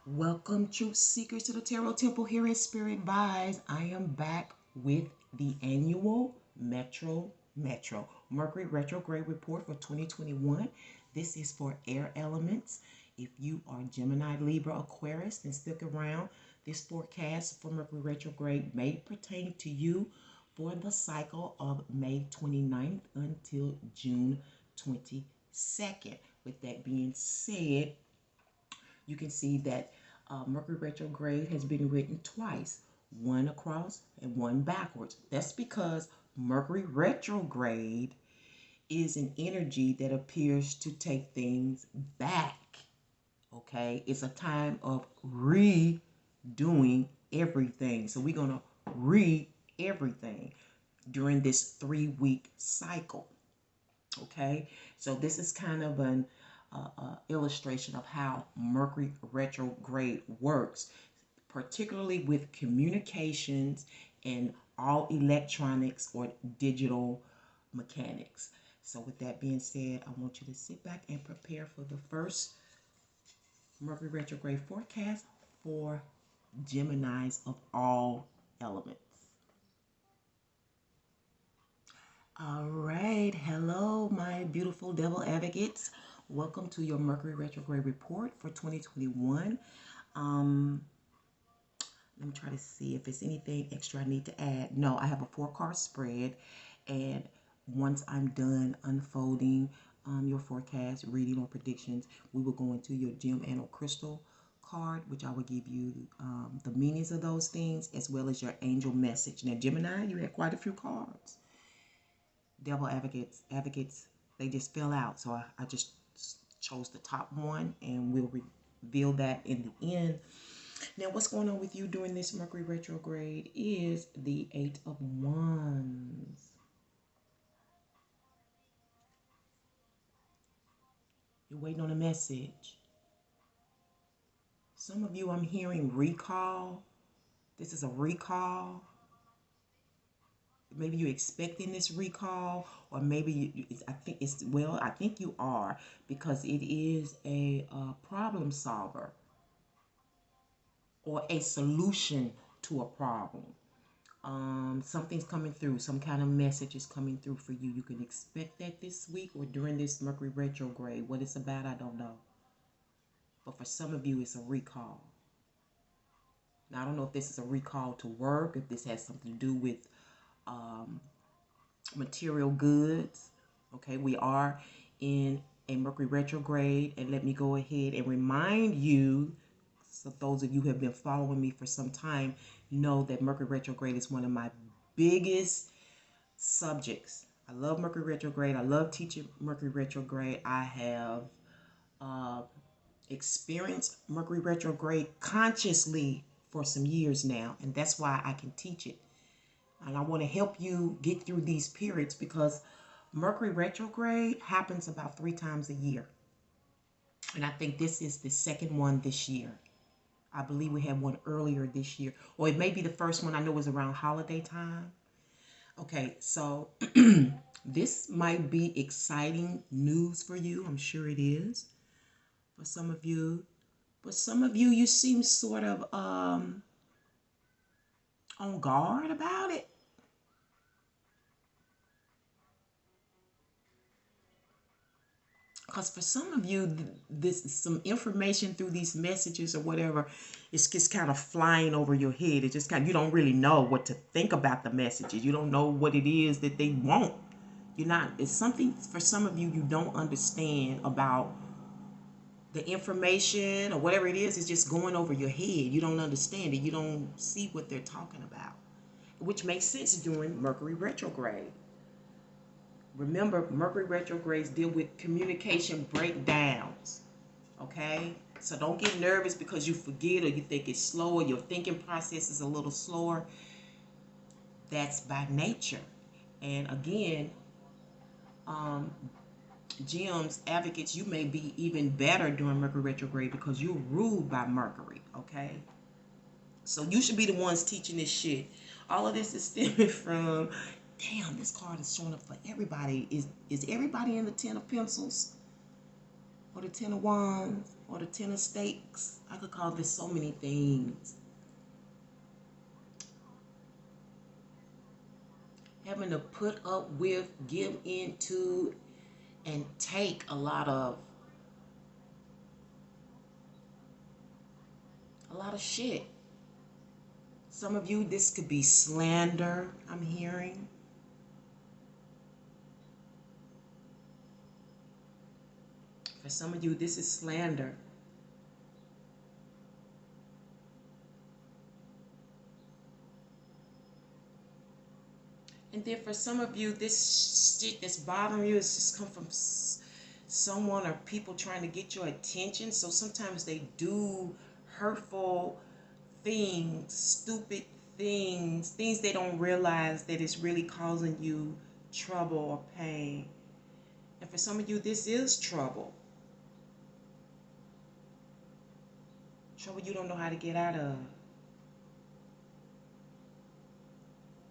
Welcome, truth seekers, to the Tarot Temple here at Spearit Vibes. I am back with the annual Metro Mercury retrograde report for 2021. This is for air elements. If you are Gemini, Libra, Aquarius, then stick around. This forecast for Mercury retrograde may pertain to you for the cycle of May 29th until June 22nd. With that being said, you can see that Mercury retrograde has been written twice, one across and one backwards. That's because Mercury retrograde is an energy that appears to take things back. Okay, it's a time of redoing everything. So we're going to read everything during this 3-week cycle. Okay, so this is kind of an illustration of how Mercury retrograde works, particularly with communications and all electronics or digital mechanics. So with that being said, I want you to sit back and prepare for the first Mercury retrograde forecast for Geminis of all elements. All right, hello my beautiful devil advocates. Welcome to your Mercury retrograde report for 2021. Let me try to see if there's anything extra I need to add. No, I have a 4-card spread, and once I'm done unfolding your forecast, reading, or predictions, we will go into your gem and or crystal card, which I will give you the meanings of those things as well as your angel message. Now, Gemini, you had quite a few cards. Devil advocates, they just fell out. So I just chose the top one, and we'll reveal that in the end. Now, what's going on with you during this Mercury retrograde is the 8 of Wands. You're waiting on a message. Some of you, I'm hearing recall. This is a recall. Maybe you're expecting this recall, or maybe I think you are, because it is a problem solver or a solution to a problem. Something's coming through, some kind of message is coming through for you. You can expect that this week or during this Mercury retrograde. What it's about, I don't know. But for some of you, it's a recall. Now, I don't know if this is a recall to work, if this has something to do with material goods. Okay, we are in a Mercury retrograde, and let me go ahead and remind you, so those of you who have been following me for some time know that Mercury retrograde is one of my biggest subjects. I love Mercury retrograde. I love teaching Mercury retrograde. I have experienced Mercury retrograde consciously for some years now, and that's why I can teach it. And I want to help you get through these periods, because Mercury retrograde happens about 3 times a year. And I think this is the second one this year. I believe we had one earlier this year, or it may be the first one. I know it was around holiday time. Okay, so this might be exciting news for you. I'm sure it is for some of you. But some of you, you seem sort of on guard about it. Because for some of you, some information through these messages or whatever, it's just kind of flying over your head. It's just kind of, you don't really know what to think about the messages. You don't know what it is that they want. It's something for some of you don't understand about the information or whatever it is just going over your head. You don't understand it. You don't see what they're talking about, which makes sense during Mercury retrograde. Remember, Mercury retrogrades deal with communication breakdowns, okay? So don't get nervous because you forget or you think it's slower. Your thinking process is a little slower. That's by nature. And again, gems, advocates, you may be even better during Mercury retrograde because you're ruled by Mercury, okay? So you should be the ones teaching this shit. All of this is stemming from, damn, this card is showing up for everybody. Is everybody in the 10 of Pencils or the 10 of Wands? or the Ten of Stakes. I could call this so many things. Having to put up with, give into, and take a lot of shit. Some of you, this could be slander, I'm hearing. For some of you, this is slander. And then for some of you, this shit that's bothering you is just come from someone or people trying to get your attention. So sometimes they do hurtful things, stupid things, things they don't realize that it's really causing you trouble or pain. And for some of you, this is trouble. Trouble you don't know how to get out of.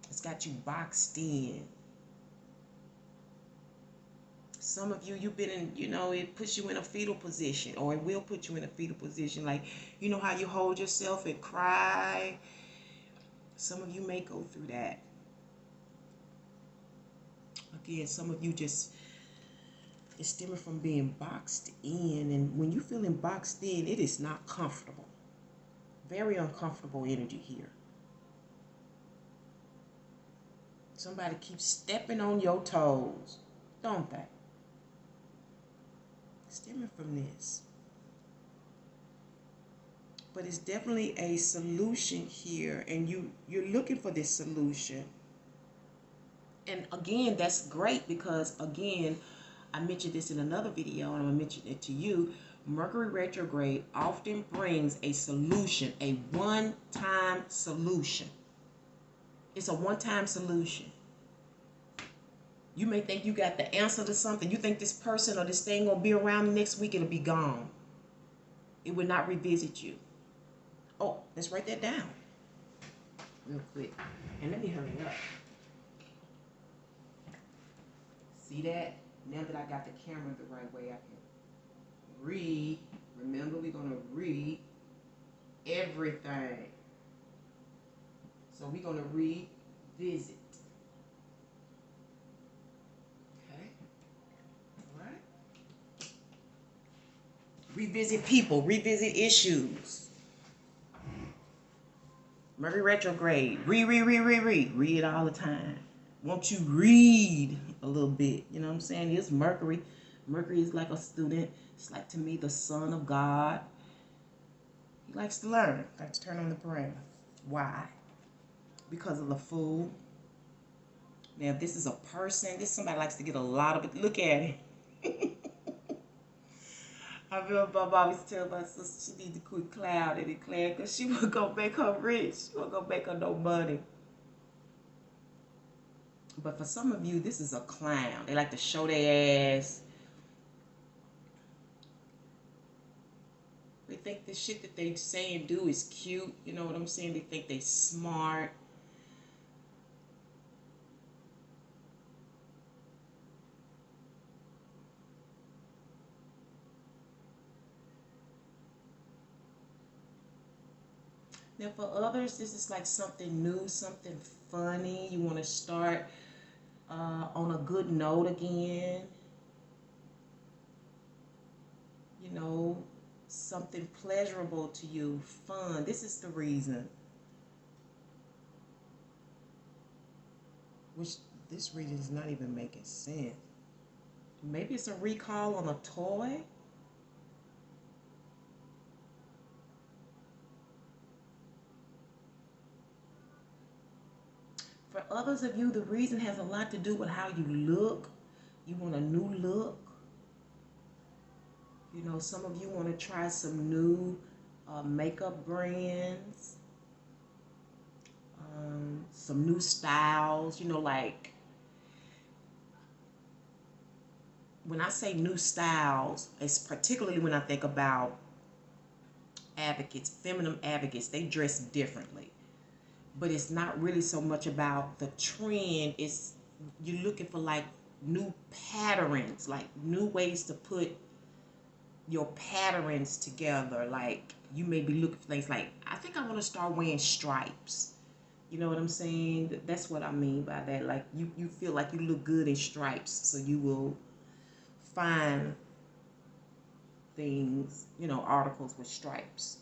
It's got you boxed in. Some of you, you've been in, you know, it puts you in a fetal position, or it will put you in a fetal position. Like, you know how you hold yourself and cry? Some of you may go through that. Again, some of you just, it's stemming from being boxed in. And when you're feeling boxed in, it is not comfortable. Very uncomfortable energy here. Somebody keeps stepping on your toes, don't they? Stemming from this. But it's definitely a solution here, and you're looking for this solution. And again, that's great because, again, I mentioned this in another video, and I'm going to mention it to you. Mercury retrograde often brings a solution, a one-time solution. It's a one-time solution. You may think you got the answer to something. You think this person or this thing will be around next week, it'll be gone. It will not revisit you. Oh, let's write that down real quick. And let me hurry up. See that? Now that I got the camera the right way, I can read. Remember, we're going to read everything. So we're going to revisit. Okay? All right? Revisit people. Revisit issues. Mercury retrograde. Read it all the time. Won't you read a little bit? You know what I'm saying? It's Mercury. Mercury is like a student. It's like, to me, the son of God. He likes to learn. Likes to turn on the brain. Why? Because of the Fool. Now, if this is a person, this somebody likes to get a lot of it. Look at it. I remember my mom used to tell my sister she need to quit clouding and declare because she wasn't going to make her rich. She wasn't going to make her no money. But for some of you, this is a clown. They like to show their ass. They think the shit that they say and do is cute. You know what I'm saying? They think they smart. Now for others, this is like something new, something funny. You want to start on a good note again. You know, something pleasurable to you, fun. This is the reason. Which this reading is not even making sense. Maybe it's a recall on a toy. For others of you, the reason has a lot to do with how you look. You want a new look. You know, some of you want to try some new makeup brands. Some new styles. You know, like, when I say new styles, it's particularly when I think about advocates, feminine advocates. They dress differently. But it's not really so much about the trend. It's, you're looking for like new patterns, like new ways to put your patterns together. Like you may be looking for things like, I think I want to start wearing stripes. You know what I'm saying? That's what I mean by that. Like you feel like you look good in stripes, so you will find things, you know, articles with stripes.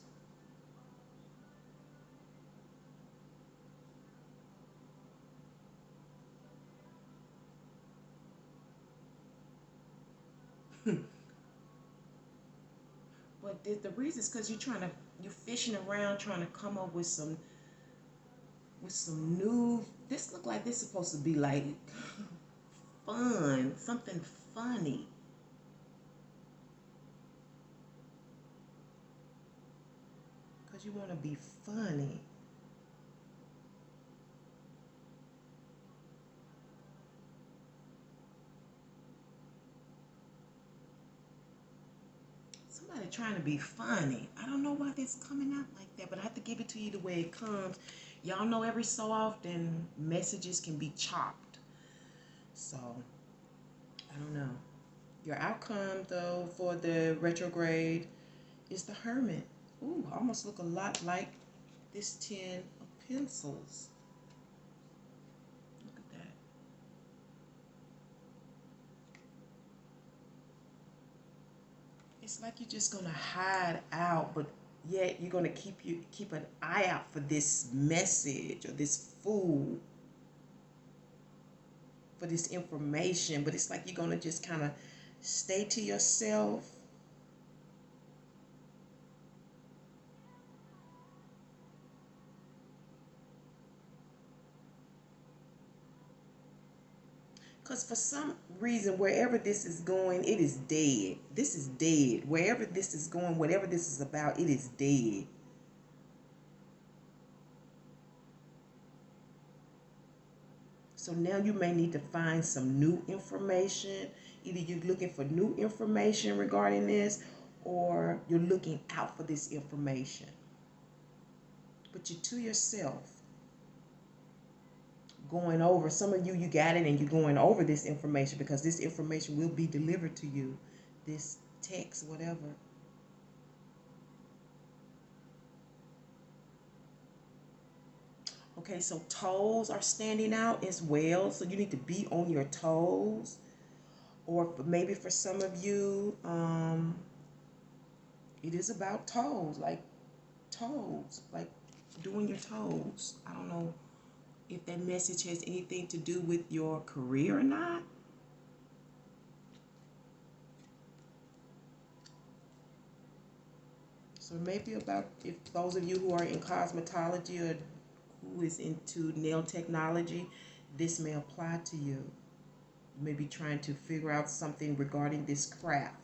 But the reason is because you're fishing around trying to come up with some new. This look like this supposed to be like fun, something funny. Because you want to be funny. Somebody trying to be funny. I don't know why this coming out like that, but I have to give it to you the way it comes. Y'all know every so often messages can be chopped. So, I don't know. Your outcome, though, for the retrograde is the Hermit. Ooh, almost look a lot like this 10 of Pencils. Look at that. It's like you're just gonna hide out, but yet you're gonna keep an eye out for this message or this fool, for this information. But it's like you're gonna just kind of stay to yourself. Because for some reason, wherever this is going, it is dead. This is dead. Wherever this is going, whatever this is about, it is dead. So now you may need to find some new information. Either you're looking for new information regarding this, or you're looking out for this information. But you're to yourself, going over. Some of you, you got it and you're going over this information because this information will be delivered to you. This text, whatever. Okay, so toes are standing out as well. So you need to be on your toes. Or maybe for some of you, it is about toes, like doing your toes. I don't know if that message has anything to do with your career or not. So maybe about, if those of you who are in cosmetology or who is into nail technology, this may apply to you. You may be trying to figure out something regarding this craft.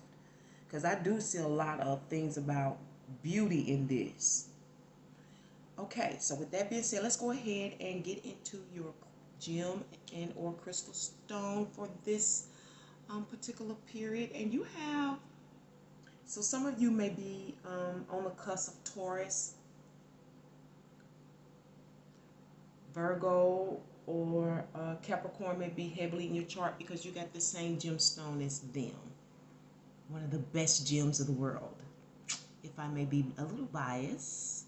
Because I do see a lot of things about beauty in this. Okay, so with that being said, let's go ahead and get into your gem and or crystal stone for this particular period. And you have, so some of you may be on the cusp of Taurus, Virgo, or Capricorn may be heavily in your chart because you got the same gemstone as them. One of the best gems of the world. If I may be a little biased,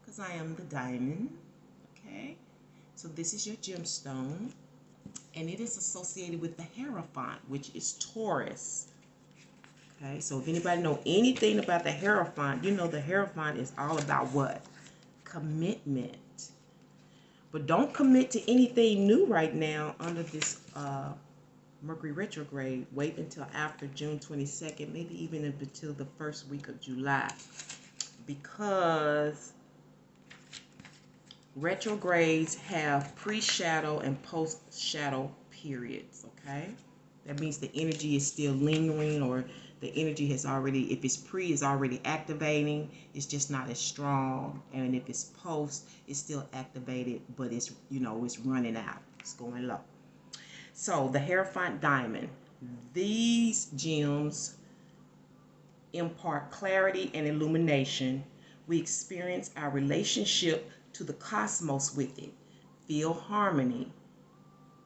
because I am the diamond. Okay, so this is your gemstone, and it is associated with the Hierophant, which is Taurus. Okay, so if anybody know anything about the Hierophant, you know the Hierophant is all about what? Commitment. But don't commit to anything new right now under this Mercury retrograde. Wait until after June 22nd, maybe even until the first week of July, because retrogrades have pre-shadow and post-shadow periods, okay? That means the energy is still lingering, or the energy has already, if it's pre, is already activating. It's just not as strong. And if it's post, it's still activated, but it's, you know, it's running out. It's going low. So the Hierophant diamond, these gems impart clarity and illumination. We experience our relationship to the cosmos with it, feel harmony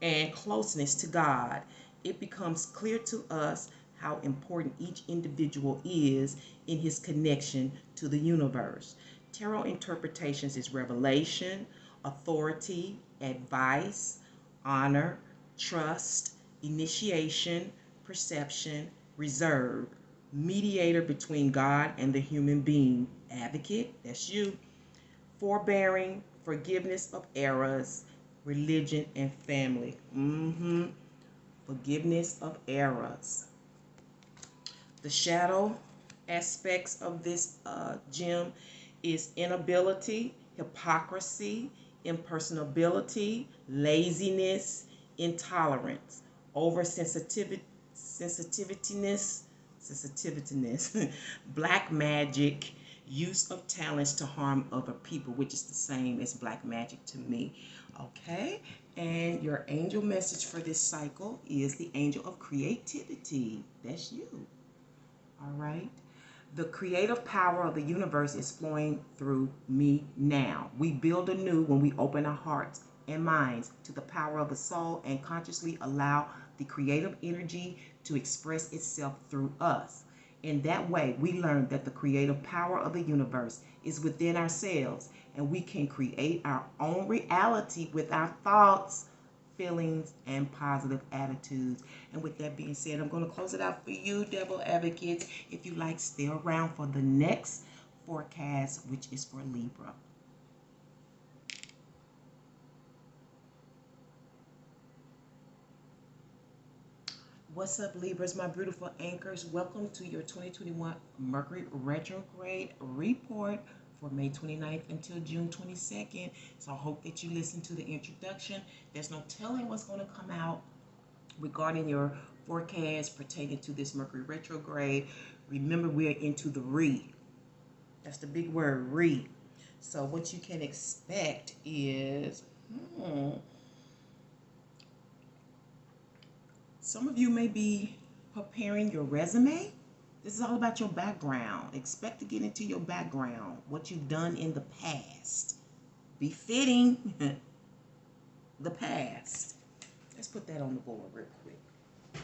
and closeness to God. It becomes clear to us how important each individual is in his connection to the universe. Tarot interpretations is revelation, authority, advice, honor, trust, initiation, perception, reserve, mediator between God and the human being, advocate, that's you, forbearing, forgiveness of errors, religion and family. Forgiveness of errors. The shadow aspects of this gem is inability, hypocrisy, impersonability, laziness, intolerance, sensitiveness, black magic, use of talents to harm other people, which is the same as black magic to me. Okay, and your angel message for this cycle is the angel of creativity. That's you. All right. The creative power of the universe is flowing through me now. We build anew when we open our hearts and minds to the power of the soul and consciously allow the creative energy to express itself through us. In that way, we learn that the creative power of the universe is within ourselves and we can create our own reality with our thoughts, feelings, and positive attitudes. And with that being said, I'm going to close it out for you, devil advocates. If you like, stay around for the next forecast, which is for Libra. What's up, Libras, my beautiful anchors? Welcome to your 2021 Mercury retrograde report for May 29th until June 22nd. So I hope that you listen to the introduction. There's no telling what's going to come out regarding your forecast pertaining to this Mercury retrograde. Remember, we are into the re. That's the big word, re. So what you can expect is, some of you may be preparing your resume. This is all about your background. Expect to get into your background, what you've done in the past. Befitting the past. Let's put that on the board real quick. The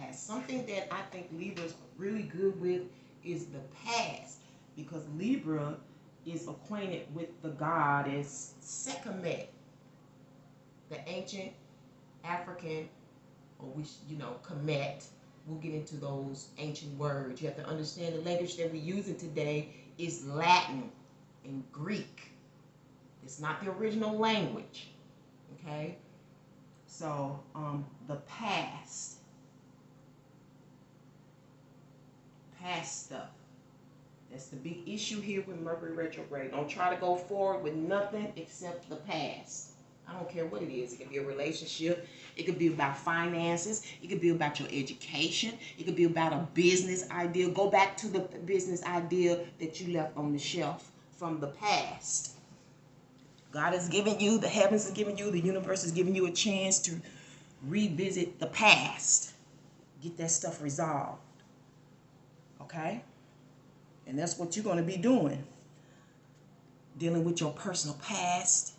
past. Something that I think Libra's really good with is the past, because Libra is acquainted with the goddess Sekhmet, the ancient African, or Kemet. We'll get into those ancient words. You have to understand the language that we're using today is Latin and Greek. It's not the original language. Okay? So, the past stuff. That's the big issue here with Mercury retrograde. Don't try to go forward with nothing except the past. I don't care what it is. It could be a relationship. It could be about finances. It could be about your education. It could be about a business idea. Go back to the business idea that you left on the shelf from the past. God has given you, the heavens has given you, the universe has given you a chance to revisit the past. Get that stuff resolved. Okay? And that's what you're going to be doing. Dealing with your personal past,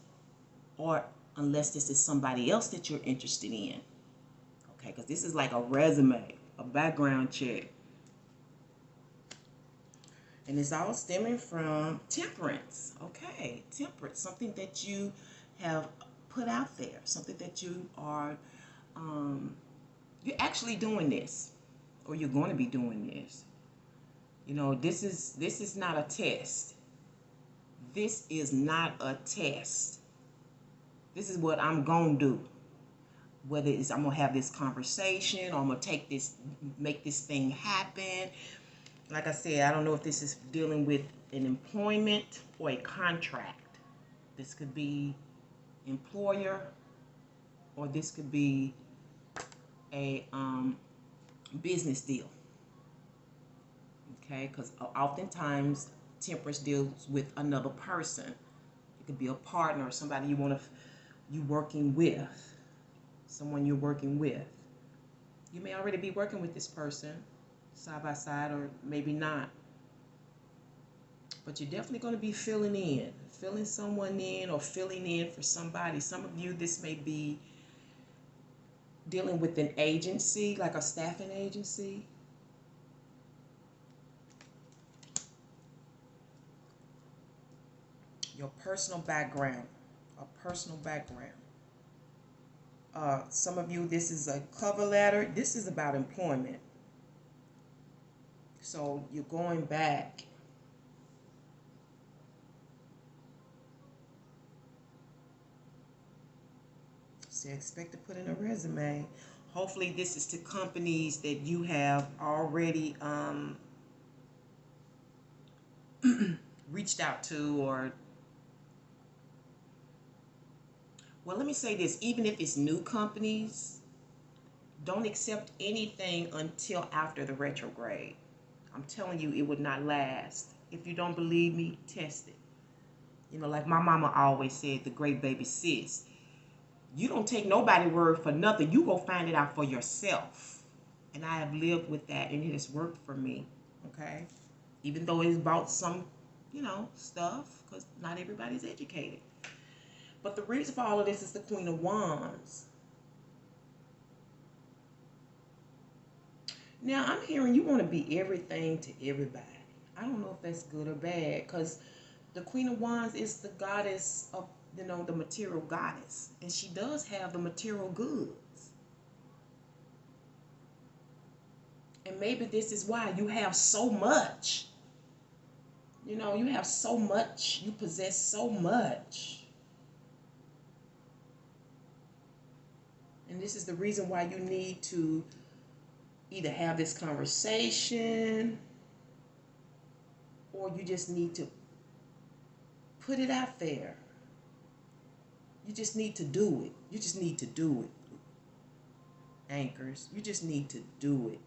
or unless this is somebody else that you're interested in. Okay, because this is like a resume, a background check. And it's all stemming from temperance. Okay, temperance, something that you have put out there, something that you are, you're actually doing this, or you're going to be doing this. This is not a test. This is not a test. This is what I'm going to do. Whether it's I'm going to have this conversation, or I'm going to make this thing happen. Like I said, I don't know if this is dealing with an employment or a contract. This could be employer, or this could be a business deal. Okay, because oftentimes temperance deals with another person. It could be a partner, or somebody you working with, someone you're working with. You may already be working with this person side by side, or maybe not. But you're definitely going to be filling someone in, or filling in for somebody. Some of you, this may be dealing with an agency, like a staffing agency. Your personal background, a personal background. Some of you, this is a cover letter. This is about employment. So you're going back. So expect to put in a resume. Hopefully this is to companies that you have already reached out to, or, well, let me say this, even if it's new companies, don't accept anything until after the retrograde. I'm telling you, it would not last. If you don't believe me, test it. You know, like my mama always said, the great baby sis, you don't take nobody's word for nothing. You go find it out for yourself. And I have lived with that, and it has worked for me, okay? Even though it's about some, you know, stuff, because not everybody's educated. But the reason for all of this is the Queen of Wands. Now, I'm hearing you want to be everything to everybody. I don't know if that's good or bad, because the Queen of Wands is the goddess of, you know, the material goddess. And she does have the material goods. And maybe this is why you have so much. You know, you have so much. You possess so much. And this is the reason why you need to either have this conversation, or you just need to put it out there. You just need to do it. You just need to do it. Anchors, you just need to do it.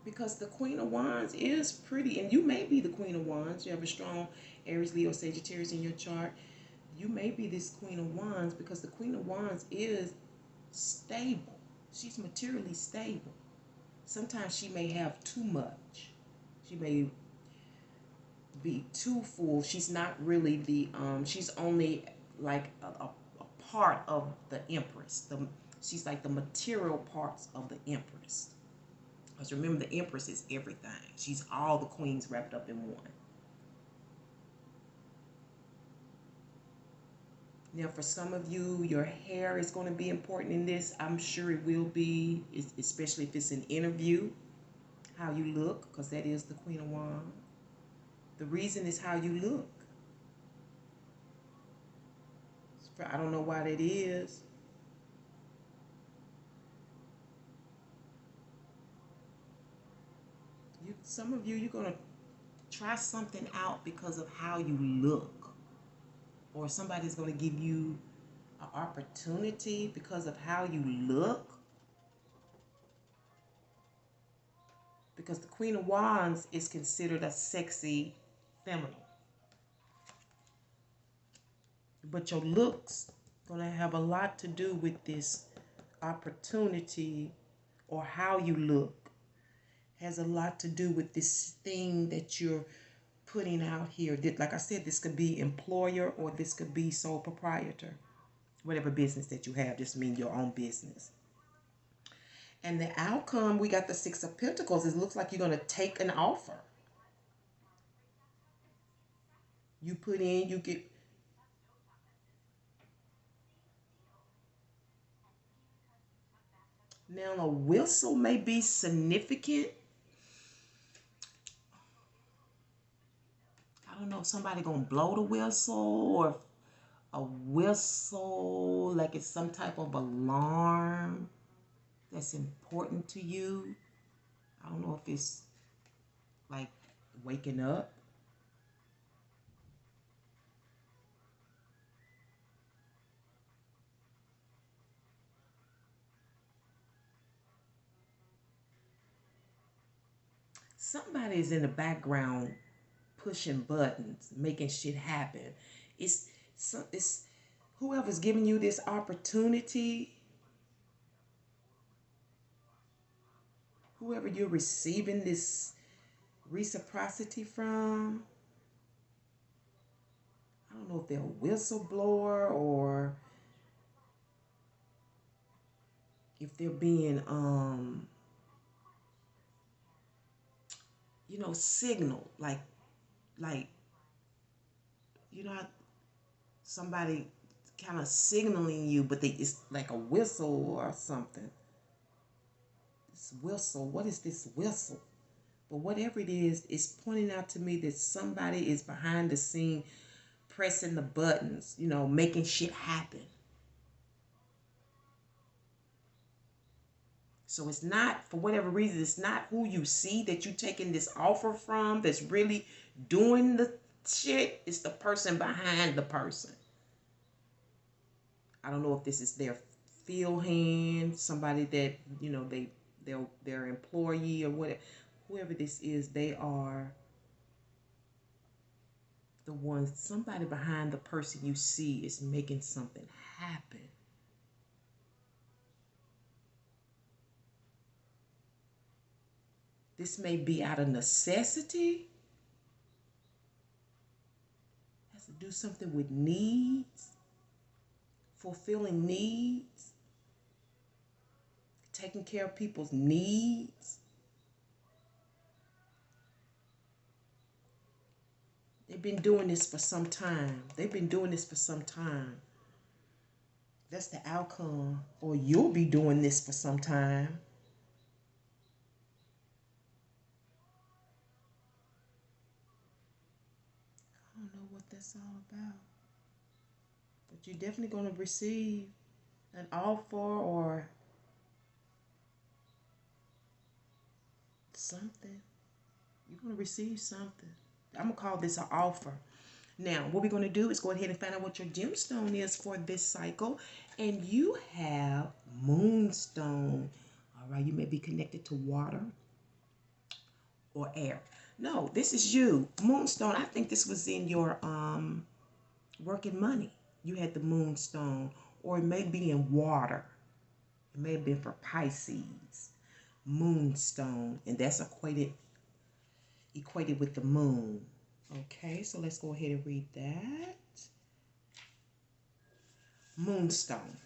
Because the Queen of Wands is pretty, and you may be the Queen of Wands. You have a strong Aries, Leo, Sagittarius in your chart. You may be this Queen of Wands, because the Queen of Wands is stable. She's materially stable. Sometimes she may have too much. She may be too full. She's not really the, she's only like a part of the Empress. She's like the material parts of the Empress. Because remember, the Empress is everything. She's all the queens wrapped up in one. Now, for some of you, your hair is going to be important in this. I'm sure it will be, especially if it's an interview, how you look, because that is the Queen of Wands. The reason is how you look. I don't know why that is. Some of you, you're going to try something out because of how you look. Or somebody's going to give you an opportunity because of how you look. Because the Queen of Wands is considered a sexy feminine. But your looks going to have a lot to do with this opportunity, or how you look has a lot to do with this thing that you're putting out here. Like I said, this could be employer, or this could be sole proprietor. Whatever business that you have, just mean your own business. And the outcome, we got the Six of Pentacles. It looks like you're going to take an offer. You put in, you get. Now, a whistle may be significant. I don't know if somebody going to blow the whistle, or a whistle like it's some type of alarm that's important to you. I don't know if it's like waking up. Somebody's in the background pushing buttons, making shit happen. It's whoever's giving you this opportunity, whoever you're receiving this reciprocity from. I don't know if they're a whistleblower, or if they're being, signal, like, somebody kind of signaling you, but it's like a whistle or something. This whistle, what is this whistle? But whatever it is, it's pointing out to me that somebody is behind the scene pressing the buttons, making shit happen. So it's not, for whatever reason, it's not who you see that you're taking this offer from that's really doing the shit. It's the person behind the person. I don't know if this is their field hand, somebody that, their employee or whatever. Whoever this is, they are the ones, somebody behind the person you see is making something happen. This may be out of necessity. It has to do something with needs, fulfilling needs, taking care of people's needs. They've been doing this for some time. They've been doing this for some time. That's the outcome. Or you'll be doing this for some time. I don't know what that's all about. But you're definitely going to receive an offer or something. You're going to receive something. I'm going to call this an offer. Now, what we're going to do is go ahead and find out what your gemstone is for this cycle. And you have moonstone. All right, you may be connected to water or air. No, this is you. Moonstone, I think this was in your working money. You had the moonstone. Or it may be in water. It may have been for Pisces. Moonstone. And that's equated with the moon. Okay, so let's go ahead and read that. Moonstone.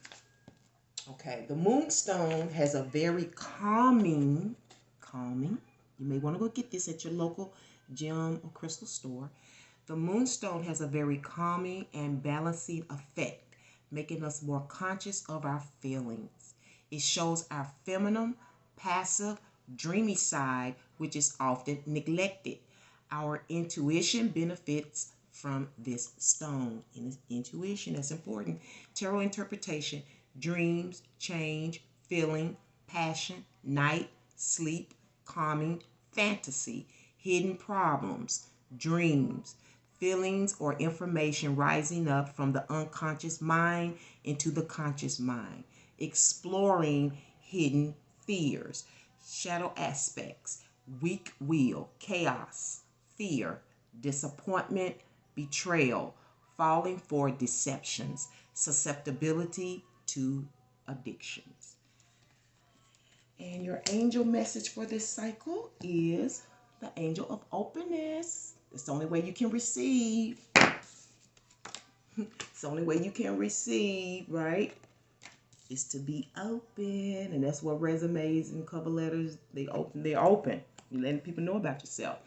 Okay, the moonstone has a very calming. You may want to go get this at your local gem or crystal store. The moonstone has a very calming and balancing effect, making us more conscious of our feelings. It shows our feminine, passive, dreamy side, which is often neglected. Our intuition benefits from this stone. Intuition, that's important. Tarot interpretation, dreams, change, feeling, passion, night, sleep, calming, fantasy, hidden problems, dreams, feelings or information rising up from the unconscious mind into the conscious mind, exploring hidden fears, shadow aspects, weak will, chaos, fear, disappointment, betrayal, falling for deceptions, susceptibility to addictions. And your angel message for this cycle is the angel of openness. It's the only way you can receive. It's the only way you can receive, right? Is to be open. And that's what resumes and cover letters, they're open. You're letting people know about yourself.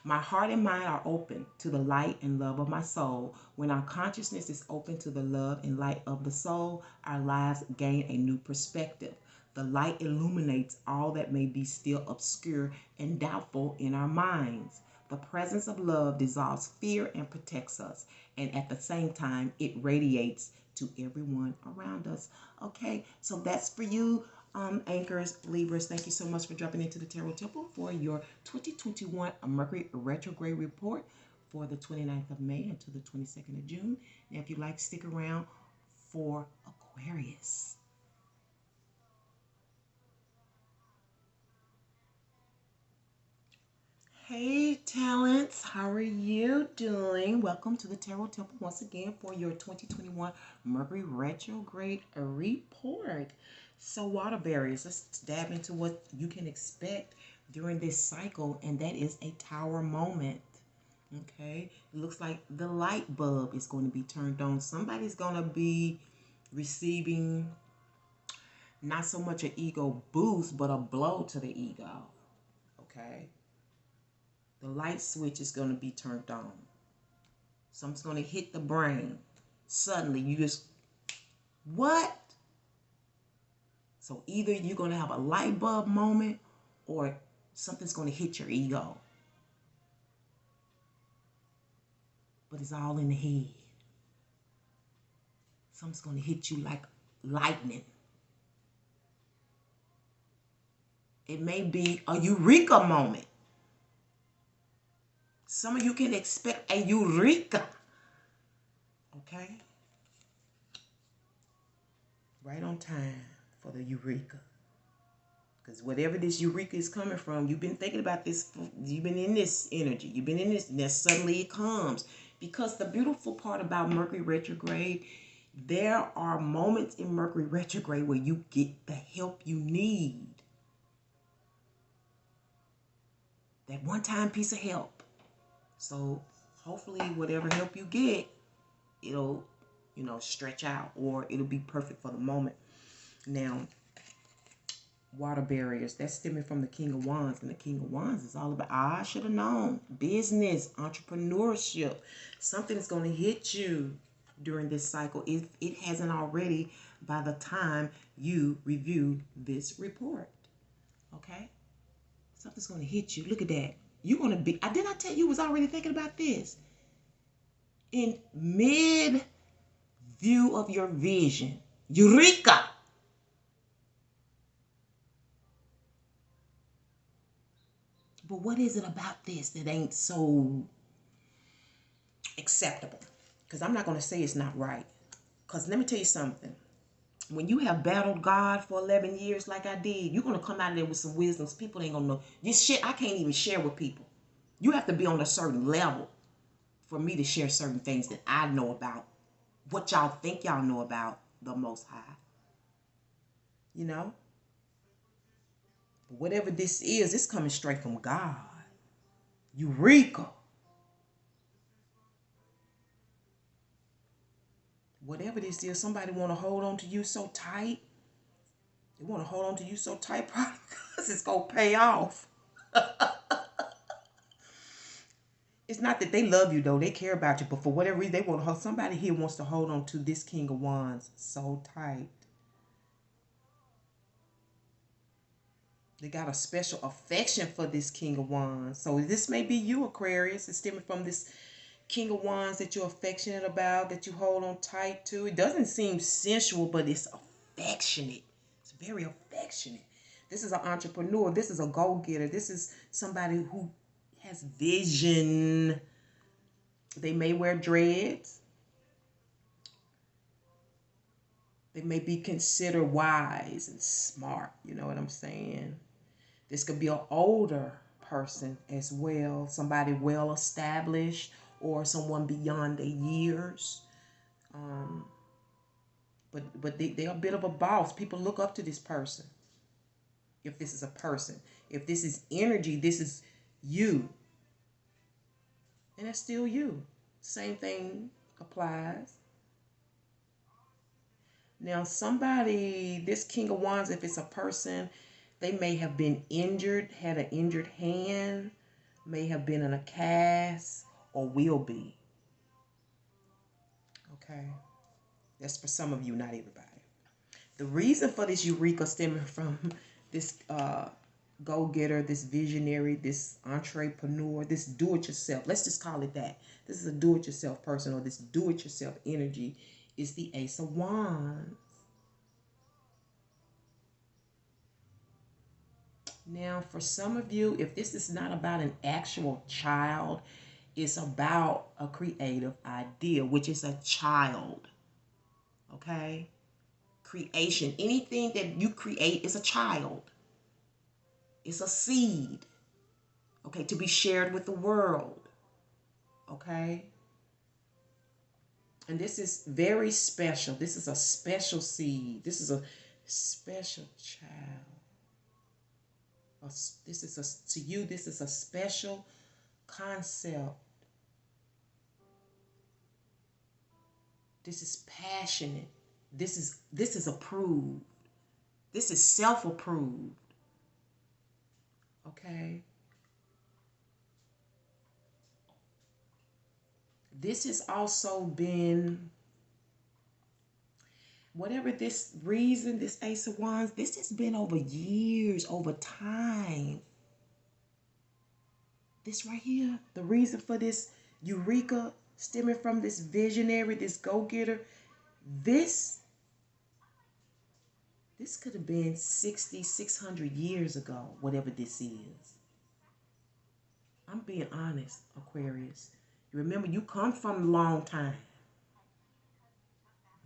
My heart and mind are open to the light and love of my soul. When our consciousness is open to the love and light of the soul, our lives gain a new perspective. The light illuminates all that may be still obscure and doubtful in our minds. The presence of love dissolves fear and protects us. And at the same time, it radiates to everyone around us. Okay, so that's for you, anchors, Libras. Thank you so much for dropping into the Tarot Temple for your 2021 Mercury retrograde report for the 29th of May until the 22nd of June. Now, if you like, stick around for Aquarius. Hey talents, how are you doing? Welcome to the Tarot Temple once again for your 2021 Mercury retrograde report. So water berries, let's dive into what you can expect during this cycle, and that is a tower moment. Okay, it looks like the light bulb is going to be turned on. Somebody's going to be receiving not so much an ego boost, but a blow to the ego. Okay? The light switch is going to be turned on. Something's going to hit the brain. Suddenly, you just, what? So either you're going to have a light bulb moment or something's going to hit your ego. But it's all in the head. Something's going to hit you like lightning. It may be a eureka moment. Some of you can expect a eureka. Okay? Right on time for the eureka. Because whatever this eureka is coming from, you've been thinking about this, you've been in this energy, you've been in this, and then suddenly it comes. Because the beautiful part about Mercury retrograde, there are moments in Mercury retrograde where you get the help you need. That one-time piece of help. So hopefully whatever help you get, it'll, stretch out, or it'll be perfect for the moment. Now, water barriers, that's stemming from the King of Wands. And the King of Wands is all about, I should have known. Business, entrepreneurship. Something is going to hit you during this cycle if it hasn't already by the time you review this report. Okay? Something's going to hit you. Look at that. You're going to be, did I tell you was already thinking about this? In mid-view of your vision. Eureka! But what is it about this that ain't so acceptable? Because I'm not going to say it's not right. Because let me tell you something. When you have battled God for 11 years like I did, you're going to come out of there with some wisdoms. People ain't going to know. This shit I can't even share with people. You have to be on a certain level for me to share certain things that I know about. What y'all think y'all know about the Most High. You know? But whatever this is, it's coming straight from God. Eureka. Whatever this is, somebody want to hold on to you so tight. They want to hold on to you so tight probably because it's going to pay off. It's not that they love you, though. They care about you. But for whatever reason, they want to hold. Somebody here wants to hold on to this King of Wands so tight. They got a special affection for this King of Wands. So this may be you, Aquarius. It's stemming from this King of Wands that you're affectionate about, that you hold on tight to. It doesn't seem sensual, but it's affectionate. It's very affectionate. This is an entrepreneur. This is a go-getter. This is somebody who has vision. They may wear dreads. They may be considered wise and smart. You know what I'm saying? This could be an older person as well. Somebody well established or someone beyond their years. But they're a bit of a boss. People look up to this person. If this is a person. If this is energy, this is you. And that's still you. Same thing applies. Now somebody, this King of Wands, if it's a person, they may have been injured, had an injured hand, may have been in a cast, or will be. Okay. That's for some of you, not everybody. The reason for this eureka stemming from this go-getter, this visionary, this entrepreneur, this do-it-yourself. Let's just call it that. This is a do-it-yourself person, or this do-it-yourself energy is the Ace of Wands. Now, for some of you, if this is not about an actual child, it's about a creative idea, which is a child. Okay? Creation. Anything that you create is a child. It's a seed. Okay? To be shared with the world. Okay? And this is very special. This is a special seed. This is a special child. To you, this is a special concept. This is passionate. This is approved. This is self-approved. Okay. This has also been, whatever this reason, this Ace of Wands, this has been over years, over time. This right here, the reason for this Eureka stemming from this visionary, this go-getter, this could have been 600 years ago, whatever this is. I'm being honest, Aquarius. You remember, you come from a long time.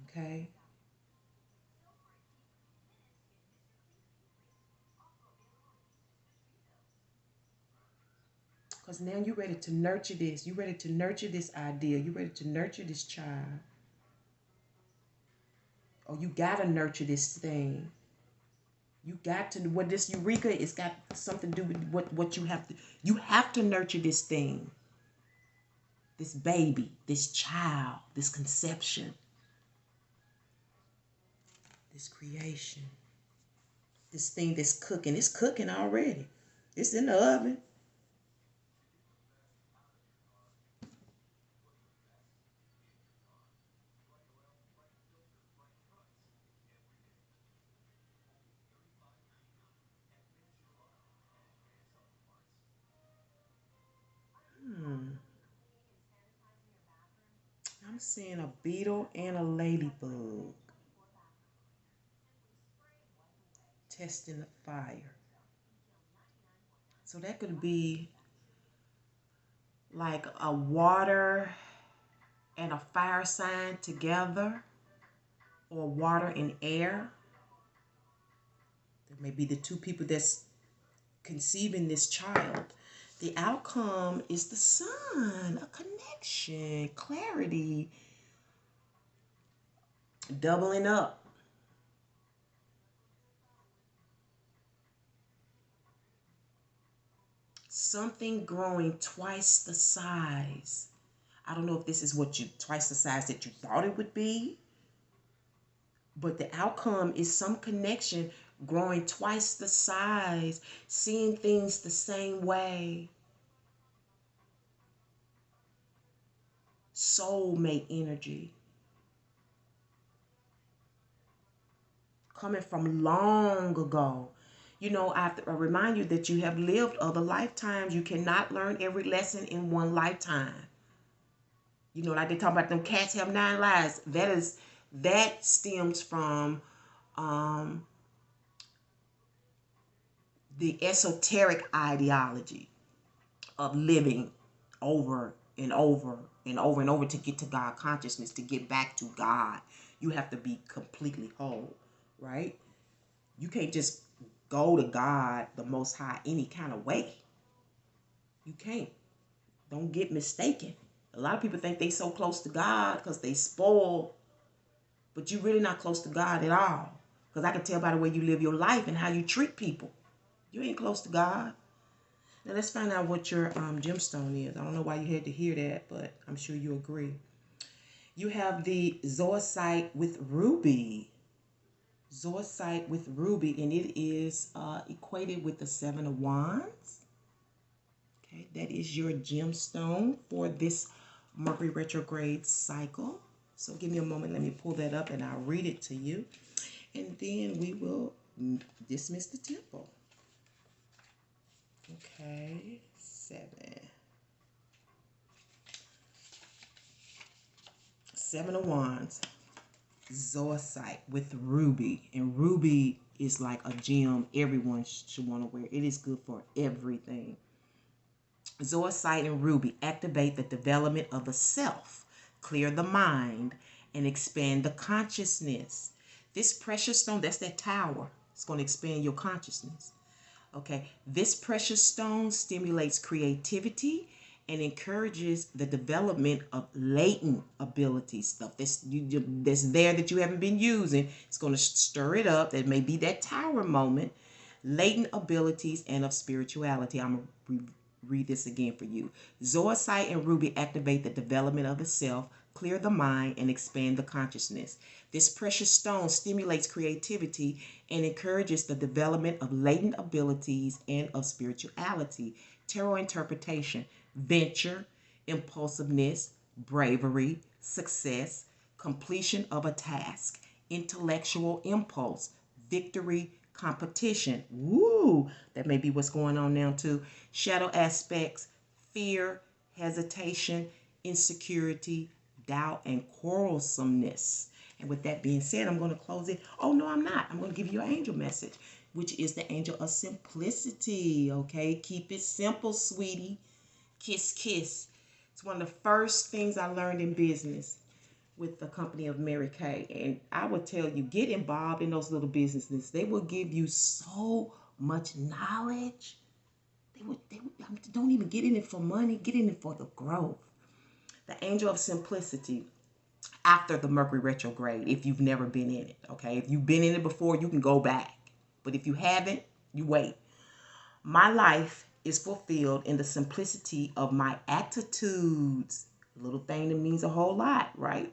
Okay? Because now you're ready to nurture this. You're ready to nurture this idea. You're ready to nurture this child. Or you got to nurture this thing. You got to, what this Eureka, it's got something to do with what you have to nurture this thing. This baby, this child, this conception, this creation, this thing that's cooking. It's cooking already. It's in the oven. I'm seeing a beetle and a ladybug testing the fire. So that could be like a water and a fire sign together, or water and air. That may be the two people that's conceiving this child. The outcome is the sun, a connection, clarity, doubling up. Something growing twice the size. I don't know if this is twice the size that you thought it would be, but the outcome is some connection growing twice the size, seeing things the same way. Soulmate energy. Coming from long ago. You know, I have to remind you that you have lived other lifetimes. You cannot learn every lesson in one lifetime. You know, like they talk about them cats have 9 lives. That stems from the esoteric ideology of living over and over and over and over to get to God consciousness, to get back to God. You have to be completely whole, right? You can't just go to God, the Most High, any kind of way. You can't. Don't get mistaken. A lot of people think they so close to God because they spoiled, but you're really not close to God at all. Because I can tell by the way you live your life and how you treat people. You ain't close to God. Now let's find out what your gemstone is. I don't know why you had to hear that, but I'm sure you agree. You have the zoisite with ruby. Zoisite with ruby, and it is equated with the 7 of Wands. Okay, that is your gemstone for this Mercury retrograde cycle. So give me a moment, let me pull that up and I'll read it to you. And then we will dismiss the temple. Okay, 7. 7 of Wands. Zoisite with ruby, and ruby is like a gem everyone should want to wear. It is good for everything. Zoisite and ruby activate the development of the self, clear the mind, and expand the consciousness. This precious stone, that's that tower, it's going to expand your consciousness. Okay, this precious stone stimulates creativity and encourages the development of latent abilities, stuff that's there that you haven't been using. It's going to stir it up. That may be that tower moment. Latent abilities and of spirituality. I'm going to read this again for you. Zoisite and ruby activate the development of the self, clear the mind, and expand the consciousness. This precious stone stimulates creativity and encourages the development of latent abilities and of spirituality. Tarot interpretation, venture, impulsiveness, bravery, success, completion of a task, intellectual impulse, victory, competition. Woo! That may be what's going on now too. Shadow aspects, fear, hesitation, insecurity, doubt, and quarrelsomeness. And with that being said, I'm going to close it. Oh, no, I'm not. I'm going to give you an angel message, which is the angel of simplicity. Okay, keep it simple, sweetie. Kiss, kiss. It's one of the first things I learned in business with the company of Mary Kay. And I would tell you, get involved in those little businesses. They will give you so much knowledge. Don't even get in it for money. Get in it for the growth. The angel of simplicity after the Mercury retrograde, if you've never been in it, okay? If you've been in it before, you can go back. But if you haven't, you wait. My life is fulfilled in the simplicity of my attitudes. A little thing that means a whole lot, right?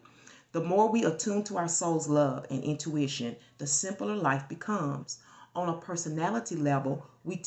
The more we attune to our soul's love and intuition, the simpler life becomes. On a personality level, we tend